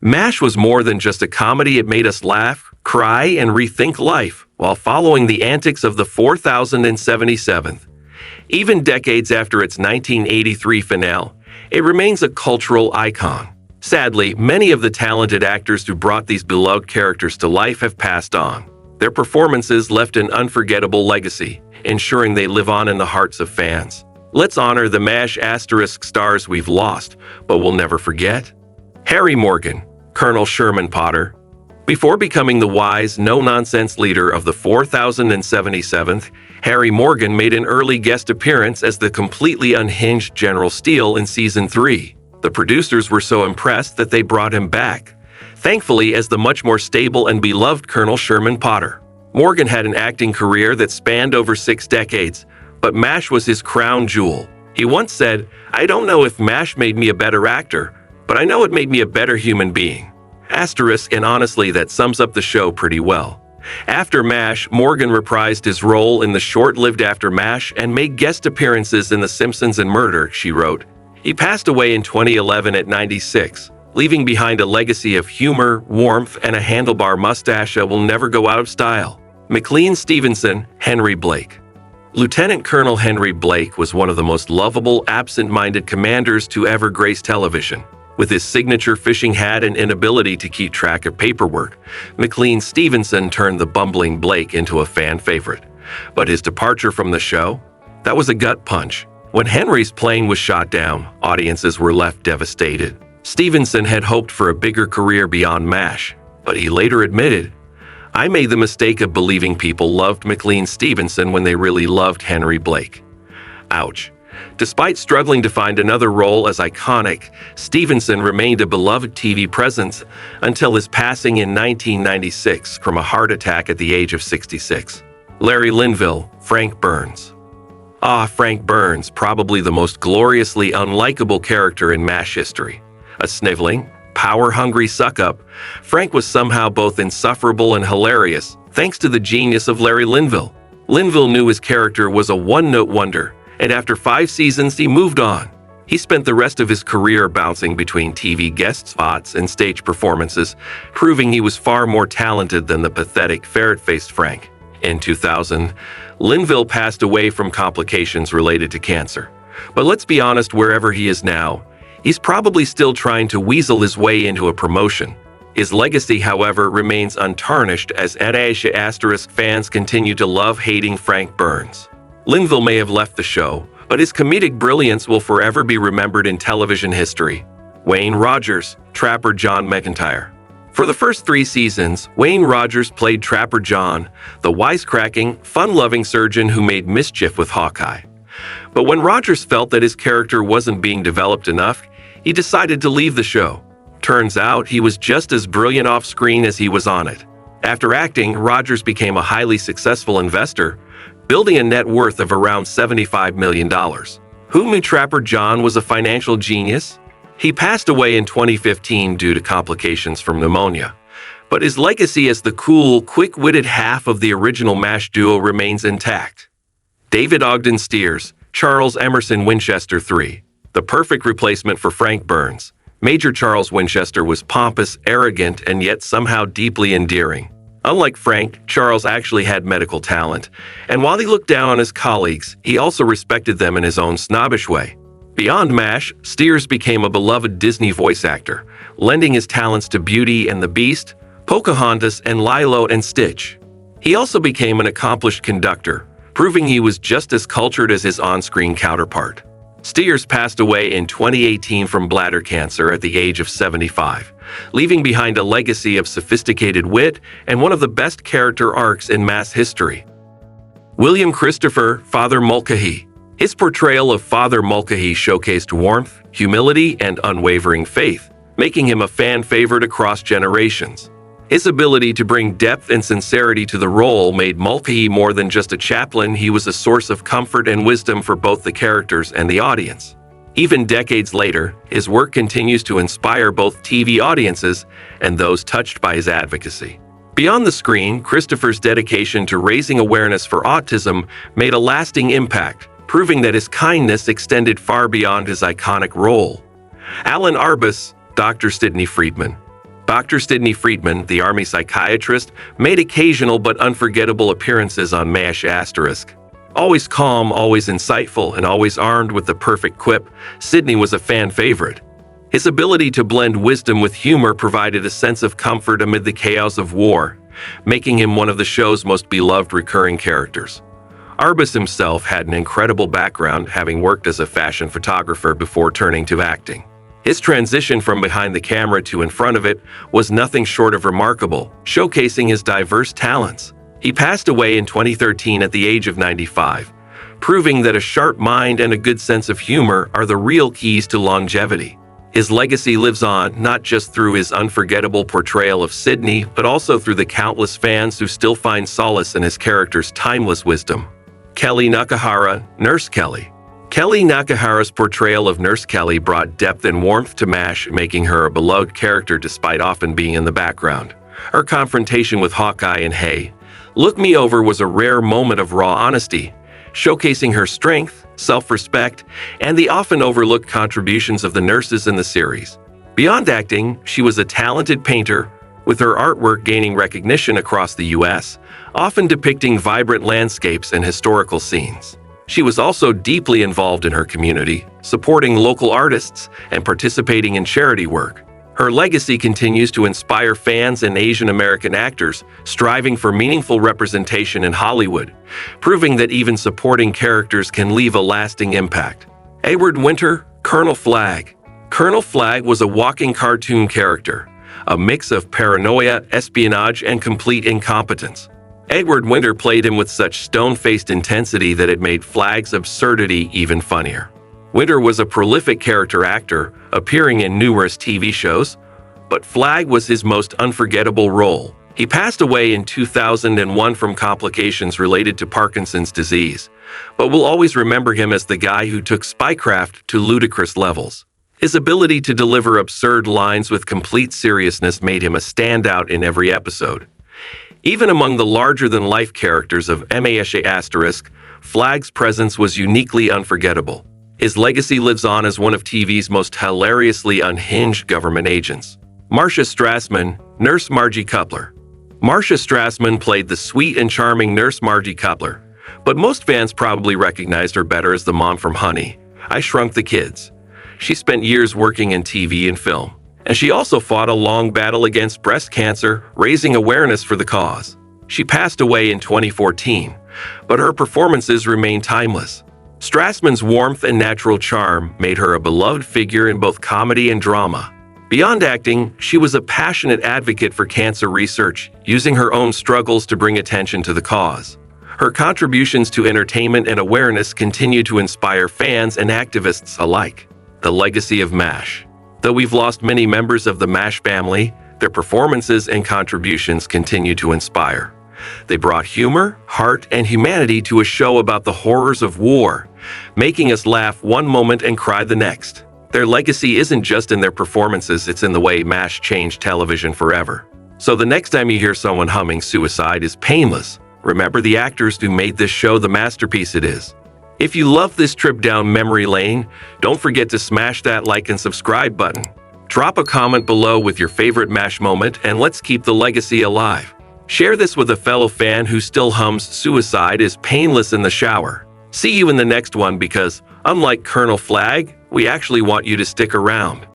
MASH was more than just a comedy. It made us laugh, cry, and rethink life while following the antics of the 4077th. Even decades after its 1983 finale, it remains a cultural icon. Sadly, many of the talented actors who brought these beloved characters to life have passed on. Their performances left an unforgettable legacy, ensuring they live on in the hearts of fans. Let's honor the MASH asterisk stars we've lost, but we'll never forget. Harry Morgan, Colonel Sherman Potter. Before becoming the wise, no-nonsense leader of the 4077th, Harry Morgan made an early guest appearance as the completely unhinged General Steele in Season 3. The producers were so impressed that they brought him back, thankfully as the much more stable and beloved Colonel Sherman Potter. Morgan had an acting career that spanned over 6 decades, but MASH was his crown jewel. He once said, "I don't know if MASH made me a better actor, but I know it made me a better human being." Asterisk, and honestly, that sums up the show pretty well. After MASH, Morgan reprised his role in the short-lived After MASH and made guest appearances in The Simpsons and Murder, She Wrote. He passed away in 2011 at 96, leaving behind a legacy of humor, warmth, and a handlebar mustache that will never go out of style. McLean Stevenson, Henry Blake. Lieutenant Colonel Henry Blake was one of the most lovable, absent-minded commanders to ever grace television. With his signature fishing hat and inability to keep track of paperwork, McLean Stevenson turned the bumbling Blake into a fan favorite. But his departure from the show? That was a gut punch. When Henry's plane was shot down, audiences were left devastated. Stevenson had hoped for a bigger career beyond MASH, but he later admitted, "I made the mistake of believing people loved McLean Stevenson when they really loved Henry Blake." Ouch. Despite struggling to find another role as iconic, Stevenson remained a beloved TV presence until his passing in 1996 from a heart attack at the age of 66. Larry Linville, Frank Burns. Frank Burns, probably the most gloriously unlikable character in MASH history. A sniveling, power-hungry suck-up, Frank was somehow both insufferable and hilarious, thanks to the genius of Larry Linville. Linville knew his character was a one-note wonder, and after 5 seasons, he moved on. He spent the rest of his career bouncing between TV guest spots and stage performances, proving he was far more talented than the pathetic, ferret-faced Frank. In 2000, Linville passed away from complications related to cancer. But let's be honest, wherever he is now, he's probably still trying to weasel his way into a promotion. His legacy, however, remains untarnished as ** fans continue to love hating Frank Burns. Linville may have left the show, but his comedic brilliance will forever be remembered in television history. Wayne Rogers, Trapper John McIntyre. For the first 3 seasons, Wayne Rogers played Trapper John, the wisecracking, fun-loving surgeon who made mischief with Hawkeye. But when Rogers felt that his character wasn't being developed enough, he decided to leave the show. Turns out he was just as brilliant off-screen as he was on it. After acting, Rogers became a highly successful investor, building a net worth of around $75 million. Who knew Trapper John was a financial genius? He passed away in 2015 due to complications from pneumonia. But his legacy as the cool, quick-witted half of the original MASH duo remains intact. David Ogden Stiers, Charles Emerson Winchester III. The perfect replacement for Frank Burns. Major Charles Winchester was pompous, arrogant, and yet somehow deeply endearing. Unlike Frank, Charles actually had medical talent, and while he looked down on his colleagues, he also respected them in his own snobbish way. Beyond MASH, Stiers became a beloved Disney voice actor, lending his talents to Beauty and the Beast, Pocahontas, and Lilo and Stitch. He also became an accomplished conductor, proving he was just as cultured as his on-screen counterpart. Stiers passed away in 2018 from bladder cancer at the age of 75, leaving behind a legacy of sophisticated wit and one of the best character arcs in MASH history. William Christopher, Father Mulcahy. His portrayal of Father Mulcahy showcased warmth, humility, and unwavering faith, making him a fan favorite across generations. His ability to bring depth and sincerity to the role made Mulcahy more than just a chaplain. He was a source of comfort and wisdom for both the characters and the audience. Even decades later, his work continues to inspire both TV audiences and those touched by his advocacy. Beyond the screen, Christopher's dedication to raising awareness for autism made a lasting impact, proving that his kindness extended far beyond his iconic role. Alan Arbus, Dr. Sidney Friedman. Dr. Sidney Friedman, the Army psychiatrist, made occasional but unforgettable appearances on MASH *. Always calm, always insightful, and always armed with the perfect quip, Sidney was a fan favorite. His ability to blend wisdom with humor provided a sense of comfort amid the chaos of war, making him one of the show's most beloved recurring characters. Arbus himself had an incredible background, having worked as a fashion photographer before turning to acting. His transition from behind the camera to in front of it was nothing short of remarkable, showcasing his diverse talents. He passed away in 2013 at the age of 95, proving that a sharp mind and a good sense of humor are the real keys to longevity. His legacy lives on not just through his unforgettable portrayal of Sidney, but also through the countless fans who still find solace in his character's timeless wisdom. Kelly Nakahara, Nurse Kelly. Kelly Nakahara's portrayal of Nurse Kelly brought depth and warmth to MASH, making her a beloved character despite often being in the background. Her confrontation with Hawkeye in Hey, Look Me Over was a rare moment of raw honesty, showcasing her strength, self-respect, and the often overlooked contributions of the nurses in the series. Beyond acting, she was a talented painter, with her artwork gaining recognition across the U.S., often depicting vibrant landscapes and historical scenes. She was also deeply involved in her community, supporting local artists and participating in charity work. Her legacy continues to inspire fans and Asian American actors striving for meaningful representation in Hollywood, proving that even supporting characters can leave a lasting impact. Edward Winter, Colonel Flagg. Colonel Flagg was a walking cartoon character, a mix of paranoia, espionage, and complete incompetence. Edward Winter played him with such stone-faced intensity that it made Flagg's absurdity even funnier. Winter was a prolific character actor, appearing in numerous TV shows, but Flagg was his most unforgettable role. He passed away in 2001 from complications related to Parkinson's disease, but we'll always remember him as the guy who took spycraft to ludicrous levels. His ability to deliver absurd lines with complete seriousness made him a standout in every episode. Even among the larger-than-life characters of MASH*, Flagg's presence was uniquely unforgettable. His legacy lives on as one of TV's most hilariously unhinged government agents. Marcia Strassman, Nurse Margie Cutler. Marcia Strassman played the sweet and charming Nurse Margie Cutler, but most fans probably recognized her better as the mom from Honey, I Shrunk the Kids. She spent years working in TV and film, and she also fought a long battle against breast cancer, raising awareness for the cause. She passed away in 2014, but her performances remain timeless. Strassman's warmth and natural charm made her a beloved figure in both comedy and drama. Beyond acting, she was a passionate advocate for cancer research, using her own struggles to bring attention to the cause. Her contributions to entertainment and awareness continue to inspire fans and activists alike. The legacy of MASH. Though we've lost many members of the MASH family, their performances and contributions continue to inspire. They brought humor, heart, and humanity to a show about the horrors of war, making us laugh one moment and cry the next. Their legacy isn't just in their performances, it's in the way MASH changed television forever. So the next time you hear someone humming "Suicide is Painless," remember the actors who made this show the masterpiece it is. If you love this trip down memory lane, don't forget to smash that like and subscribe button. Drop a comment below with your favorite MASH moment, and let's keep the legacy alive. Share this with a fellow fan who still hums "Suicide is Painless" in the shower. See you in the next one because, unlike Colonel Flagg, we actually want you to stick around.